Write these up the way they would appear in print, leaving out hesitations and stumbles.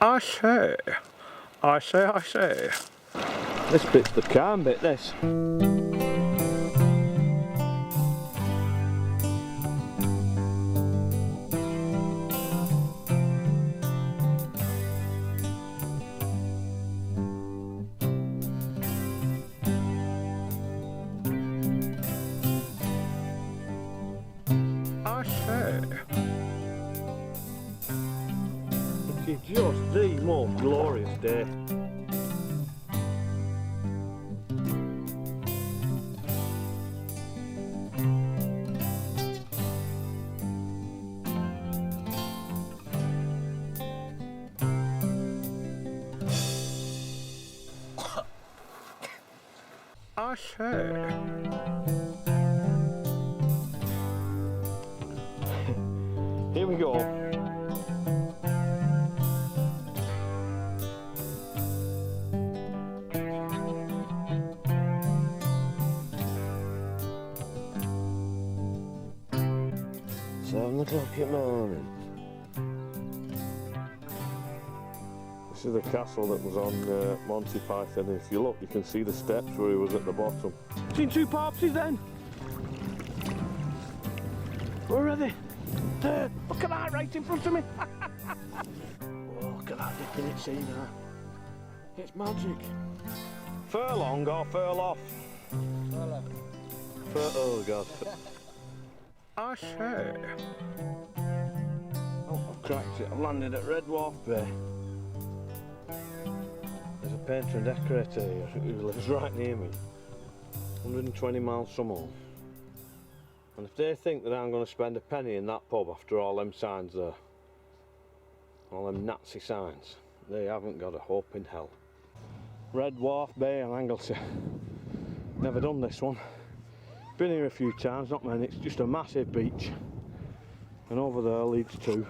I say. This bit's the calm bit, this. I say. It's just the most glorious day. I say. Here we go. Seven o'clock in the morning. This is the castle that was on Monty Python. If you look, you can see the steps where he was at the bottom. Seen two popsies then? Where are they? There! Look at that right in front of me! Oh, look at that, can you see now? It's magic. Furlong or furl off? Furlong. Oh god. I say. Oh, I've cracked it. I've landed at Red Wharf Bay. There's a painter and decorator here who lives right near me. 120 miles from home. And if they think that I'm going to spend a penny in that pub after all them signs there, all them Nazi signs, they haven't got a hope in hell. Red Wharf Bay and Anglesey. Never done this one. Been here a few times, not many. It's just a massive beach. And over there leads to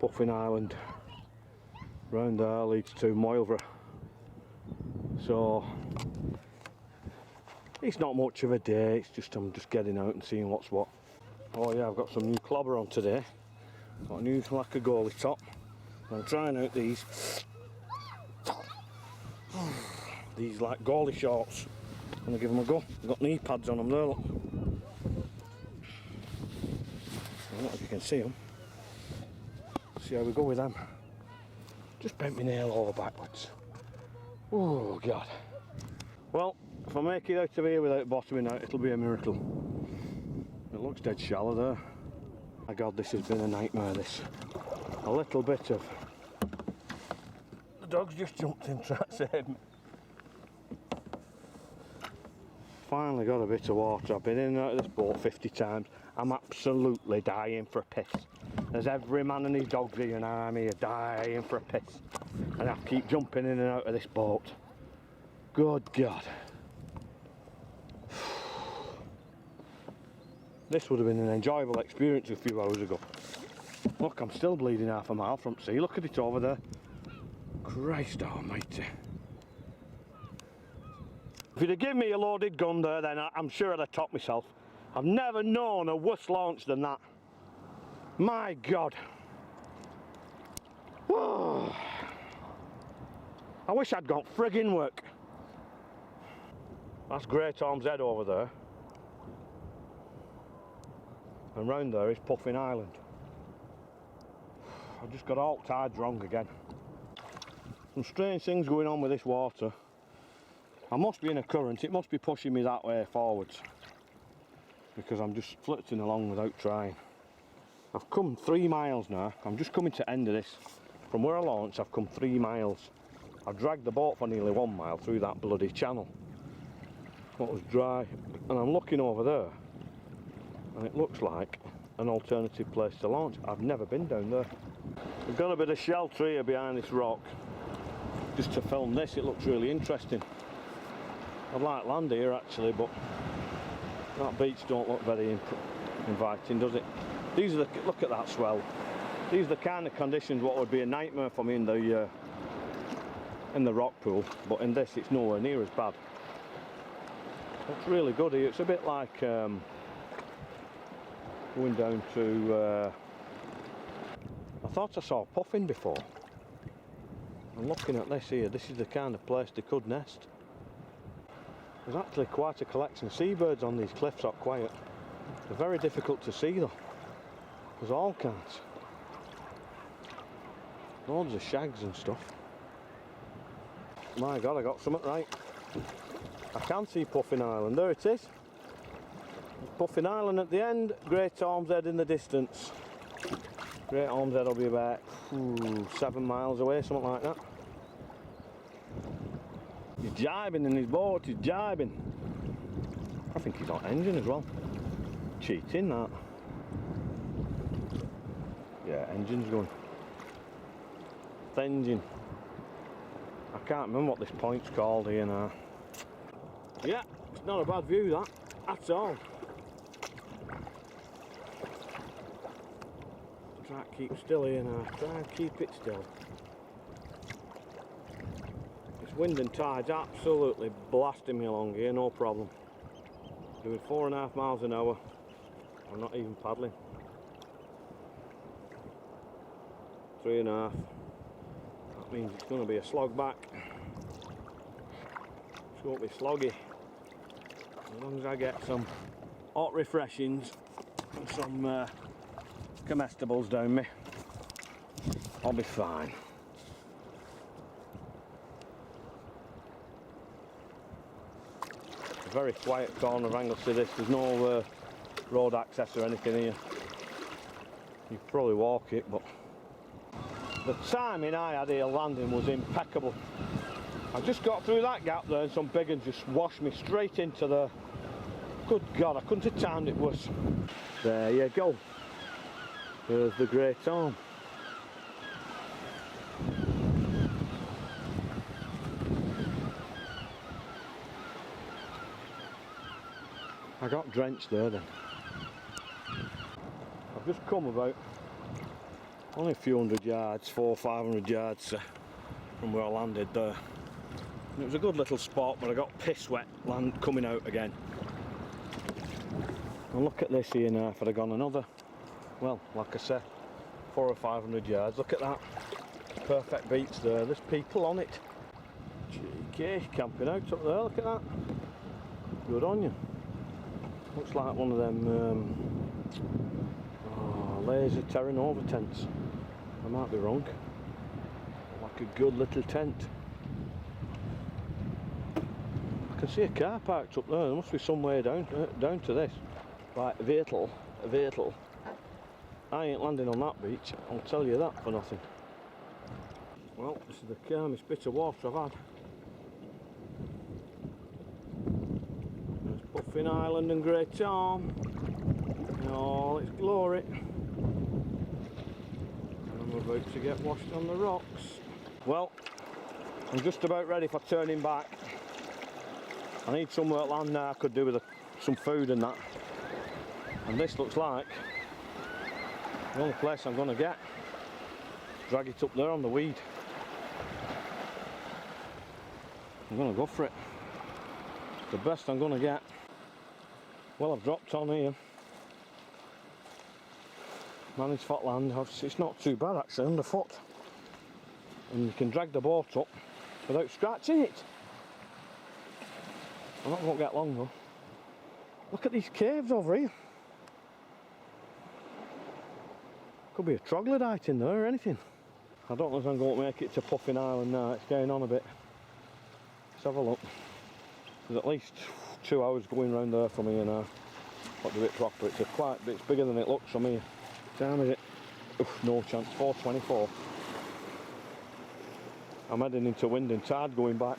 Puffin Island. Round there leads to Moylvra. So it's not much of a day, it's just I'm just getting out and seeing what's what. Oh yeah, I've got some new clobber on today. Got a new lacquer goalie top. I'm trying out these like goalie shorts. I'm gonna give them a go. I've got knee pads on them there, look. I don't know if you can see them. See how we go with them. Just bent my nail over backwards. Oh god. Well, if I make it out of here without bottoming out, it'll be a miracle. It looks dead shallow there. My god, this has been a nightmare, this. A little bit of... The dog's just jumped in trying to save me. Finally got a bit of water. I've been in and out of this boat 50 times. I'm absolutely dying for a piss. There's every man and his dog here now. I'm here dying for a piss. And I keep jumping in and out of this boat. Good God. This would have been an enjoyable experience a few hours ago. Look, I'm still bleeding half a mile from sea. Look at it over there. Christ almighty. If you'd have given me a loaded gun there, then I'm sure I'd have topped myself. I've never known a worse launch than that. My God. Whoa. I wish I'd got friggin' work. That's Great Orme's Head over there. And round there is Puffin Island. I've just got all tides wrong again. Some strange things going on with this water. I must be in a current, it must be pushing me that way forwards. Because I'm just flitting along without trying. I've come 3 miles now. I'm just coming to the end of this. From where I launched, I've come 3 miles. I've dragged the boat for nearly 1 mile through that bloody channel. What was dry. And I'm looking over there. And it looks like an alternative place to launch. I've never been down there. We've got a bit of shelter here behind this rock. Just to film this, it looks really interesting. I'd like land here actually, but that beach don't look very inviting, does it? These are the, look at that swell. These are the kind of conditions what would be a nightmare for me in the rock pool, but in this it's nowhere near as bad. It's really good here. It's a bit like going down to I thought I saw Puffin before. And looking at this here, this is the kind of place they could nest. There's actually quite a collection of seabirds on these cliffs up quiet. They're very difficult to see though. There's all kinds. Loads of shags and stuff. My God, I got something right. I can see Puffin Island, there it is. Puffin Island at the end, Great Orme's Head in the distance. Great Orme's Head will be about 7 miles away, something like that. He's jibing in his boat, he's jibing. I think he's on engine as well. Cheating that. Yeah, engine's going. The engine. I can't remember what this point's called here now. Yeah, it's not a bad view that, at all. Try to keep still here now, try and keep it still. This wind and tide's absolutely blasting me along here, no problem. Doing 4.5 miles an hour. I'm not even paddling. 3.5. That means it's going to be a slog back. It's going to be sloggy. As long as I get some hot refreshings and some comestibles down me, I'll be fine. A very quiet corner of Anglesey this. There's no road access or anything here. You could probably walk it, but the timing I had here landing was impeccable. I just got through that gap there and some big uns just washed me straight into the... Good God, I couldn't have timed it worse. There you go. There's the Great Orme. I got drenched there then. I've just come about only a few hundred yards, 400-500 yards from where I landed there. And it was a good little spot, but I got piss wet land coming out again. And look at this here now, if I'd have gone another, well, like I said, 400 or 500 yards, look at that. Perfect beach there, there's people on it. Cheeky, camping out up there, look at that. Good on you. Looks like one of them laser Terra Nova tents. I might be wrong. Like a good little tent. I can see a car parked up there. There must be some way down to this. Like Tidal. I ain't landing on that beach, I'll tell you that for nothing. Well, this is the calmest bit of water I've had. There's Puffin Island and Great Orme in all its glory. And I'm about to get washed on the rocks. Well, I'm just about ready for turning back. I need somewhere at land now I could do with some food and that. And this looks like the only place I'm going to get. Drag it up there on the weed. I'm going to go for it. It's the best I'm going to get. Well, I've dropped on here. Managed flat land. It's not too bad actually, underfoot. And you can drag the boat up without scratching it. I'm not going to get long though. Look at these caves over here. Could be a troglodyte in there or anything. I don't know if I'm going to make it to Puffin Island now, it's going on a bit. Let's have a look. There's at least 2 hours going round there from here now. Got to do it proper, it's bigger than it looks from here. What time is it? Oof, no chance, 4:24. I'm heading into wind and tide going back.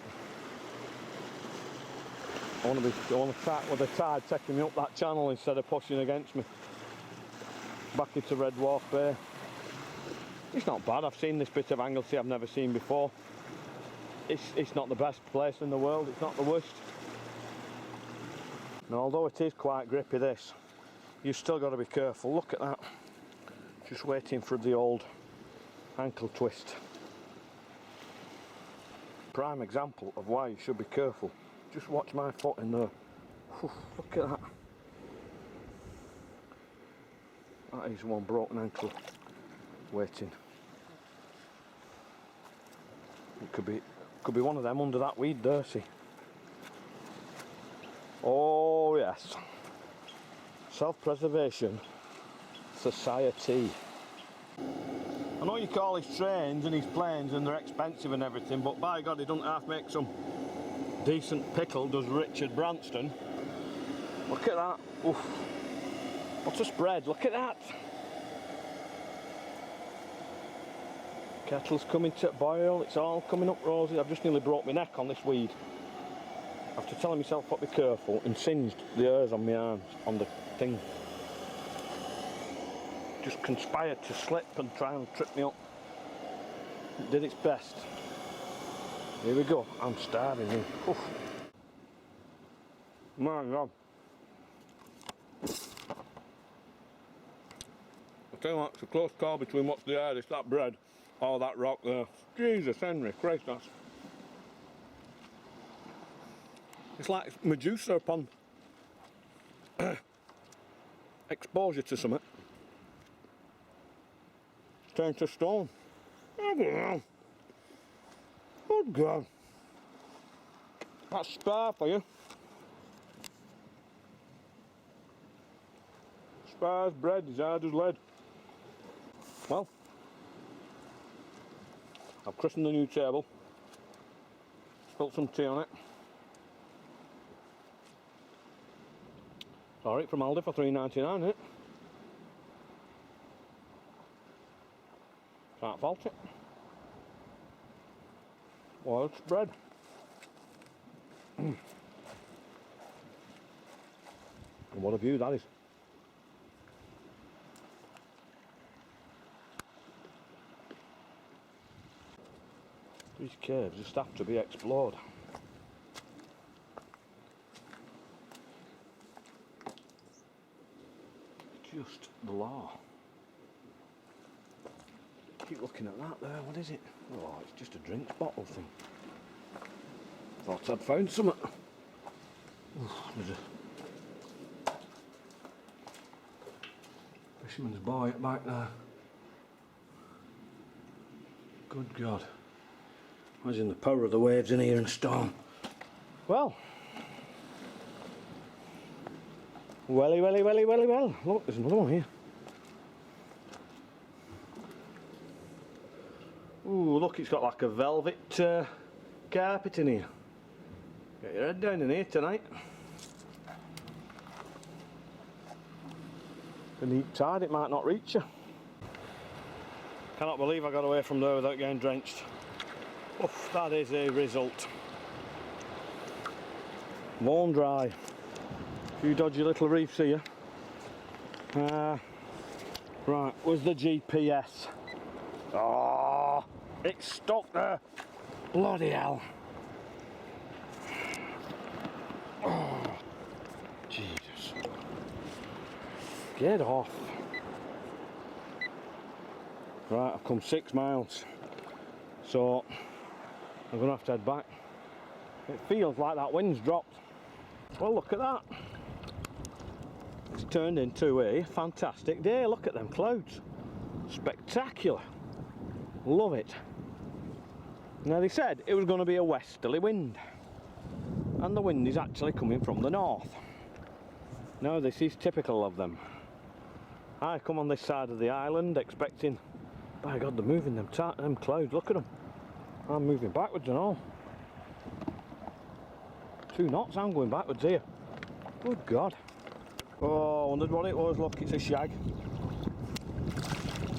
I want to track with the tide taking me up that channel instead of pushing against me. Back into Red Wharf Bay. It's not bad, I've seen this bit of Anglesey I've never seen before. It's not the best place in the world, it's not the worst. And although it is quite grippy this, you've still got to be careful. Look at that. Just waiting for the old ankle twist. Prime example of why you should be careful. Just watch my foot in there. Whew, look at that. That is one broken ankle waiting. It could be one of them under that weed there, see. Oh yes. Self-Preservation Society. I know you call his trains and his planes and they're expensive and everything, but by God, he doesn't half make some decent pickle, does Richard Branston. Look at that. Oof. What a spread, look at that. Kettle's coming to boil, it's all coming up rosy. I've just nearly broke my neck on this weed. After telling myself to be careful and singed the hairs on my arms, on the thing. Just conspired to slip and try and trip me up. It did its best. Here we go, I'm starving here. Oof. My God. I tell you what, it's a close call between what's the hardest, that bread or that rock there. Jesus, Henry, Christ, that's... It's like Medusa upon exposure to something. Turn to stone. Oh, God. Good God. That's spar for you. Spar's bread is hard as lead. Well, I've christened the new table. Spilt some tea on it. Sorry, from Aldi for $3.99, isn't it? Can't fault it. Well, it's bread. And what a view that is. These caves just have to be explored. Just the law. Keep looking at that there, what is it? Oh, it's just a drinks bottle thing. Thought I'd found something. There's a fisherman's buoy back there. Good God. Imagine the power of the waves in here in a storm. Well. Welly, welly, welly, welly, well. Look, there's another one here. Ooh, look, it's got like a velvet carpet in here. Get your head down in here tonight. The neat tide, it might not reach you. Cannot believe I got away from there without getting drenched. Oof, that is a result. Bone dry. A few dodgy little reefs here. Right, where's the GPS? Oh, it's stuck there. Bloody hell. Oh, Jesus. Get off. Right, I've come 6 miles. So, I'm going to have to head back. It feels like that wind's dropped. Well, look at that. It's turned into a fantastic day. Look at them clouds. Spectacular. Love it. Now, they said it was going to be a westerly wind. And the wind is actually coming from the north. Now, this is typical of them. I come on this side of the island expecting... By God, they're moving them clouds. Look at them. I'm moving backwards and all. 2 knots, I'm going backwards here. Good God. Oh, I wondered what it was. Look, it's a shag.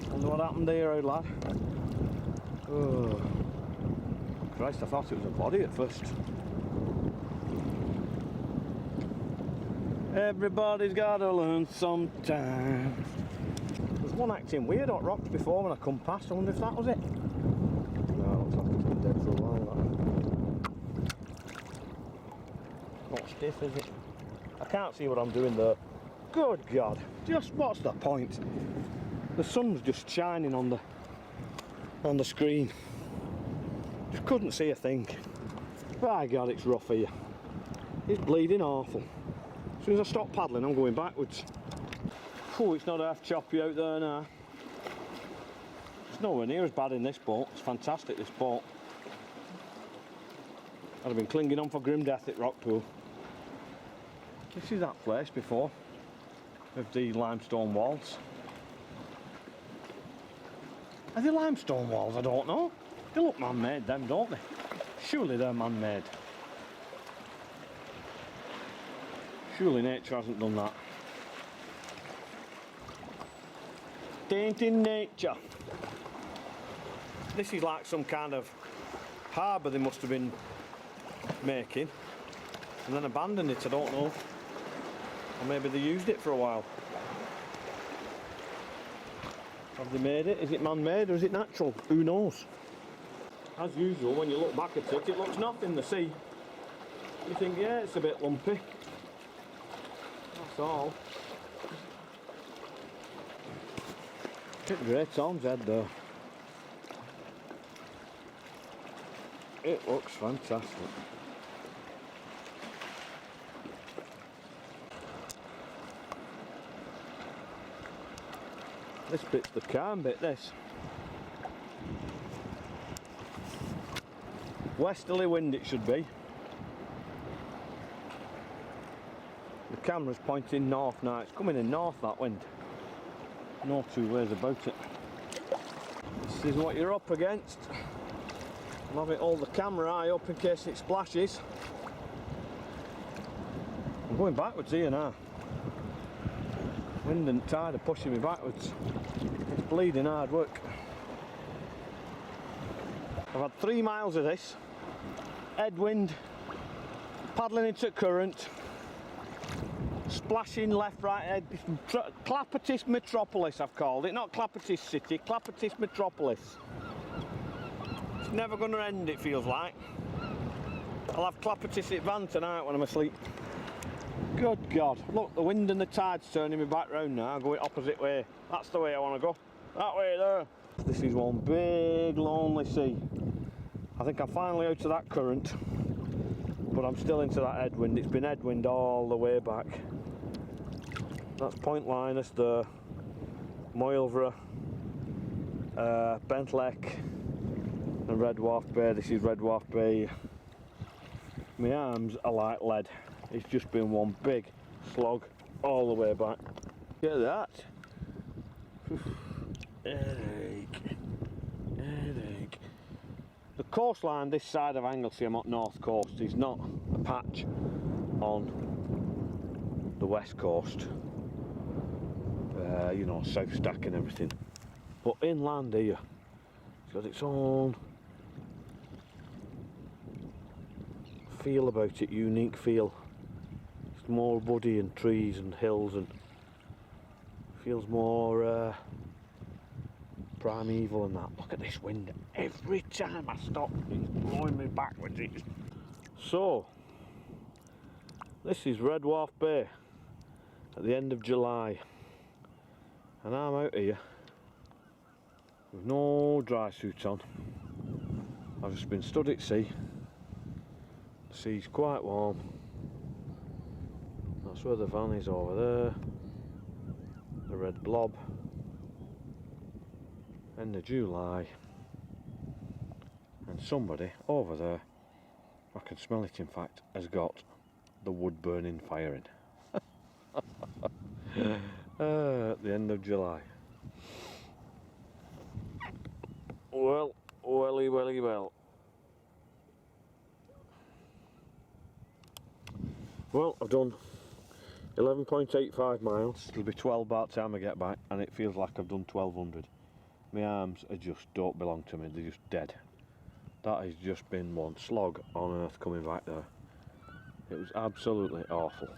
Wonder what happened here, old lad. Oh. Christ, I thought it was a body at first. Everybody's gotta learn sometime. There's one acting weird on rocks before when I come past. I wonder if that was it. No, it looks like it's been dead for a while. That. Not stiff, is it? I can't see what I'm doing there. Good God, just what's the point? The sun's just shining on the screen. Just couldn't see a thing. By God, it's rough here. It's bleeding awful. As soon as I stop paddling, I'm going backwards. Oh, it's not half choppy out there now. It's nowhere near as bad in this boat. It's fantastic, this boat. I'd have been clinging on for grim death at Rockpool. This is that place before, with the limestone walls. Are they limestone walls? I don't know. They look man-made, them, don't they? Surely they're man-made. Surely nature hasn't done that. Tainting nature. This is like some kind of harbour they must have been making and then abandoned it, I don't know. Or maybe they used it for a while. Have they made it? Is it man-made or is it natural? Who knows? As usual, when you look back at it, it looks nothing, the sea. You think, yeah, it's a bit lumpy. That's all. It's Great Tom's Head though. It looks fantastic. This bit's the calm bit, this. Westerly wind it should be. The camera's pointing north now. It's coming in north, that wind. No two ways about it. This is what you're up against. I'll have it hold the camera eye up in case it splashes. I'm going backwards here now. Wind and tide are pushing me backwards. It's bleeding hard work. I've had 3 miles of this. Headwind, paddling into current, splashing left, right, head. Clappertis Metropolis I've called it, not Clappertis City, Clappertis Metropolis. It's never going to end, it feels like. I'll have Clappertis at van tonight when I'm asleep. Good God, look, the wind and the tide's turning me back round now, going opposite way. That's the way I want to go. That way there. This is one big lonely sea. I think I'm finally out of that current, but I'm still into that headwind. It's been headwind all the way back. That's Point Linus there, Moylvra, Bentlek and Red Wharf Bay. This is Red Wharf Bay. My arms are like lead. It's just been one big slog all the way back. Look at that. Headache. Headache. The coastline this side of Anglesey, I'm at North Coast, is not a patch on the west coast. You know, South Stack and everything. But inland here, it's got its own feel about it, unique feel. It's more woody and trees and hills and feels more primeval and that. Look at this wind. Every time I stop, it's blowing me backwards. So, this is Red Wharf Bay at the end of July. And I'm out here with no dry suit on. I've just been stood at sea. The sea's quite warm. That's where the van is over there. The red blob. End of July. And somebody over there, I can smell it in fact, has got the wood burning fire in. At the end of July. Well, welly, welly, well. Well, I've done 11.85 miles. It'll be 12 by the time I get back, and it feels like I've done 1200. My arms are just don't belong to me, they're just dead. That has just been one slog on earth coming back there. It was absolutely awful.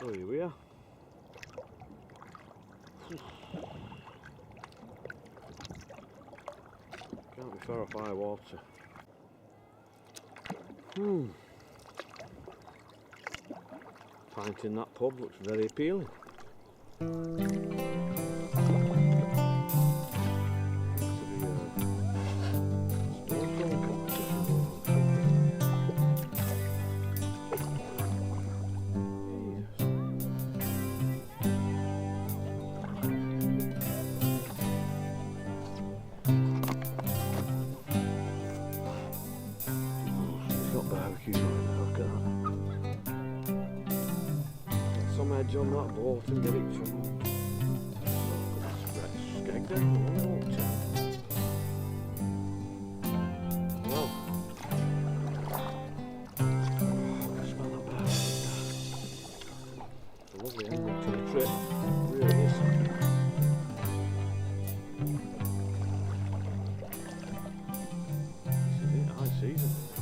So here we are. Can't be far off high water. Pint in that pub looks very appealing. on that boat and get it to skeg down the water. Well, I smell that bad. It's a lovely ending to the trip, it really is. This is it, high season.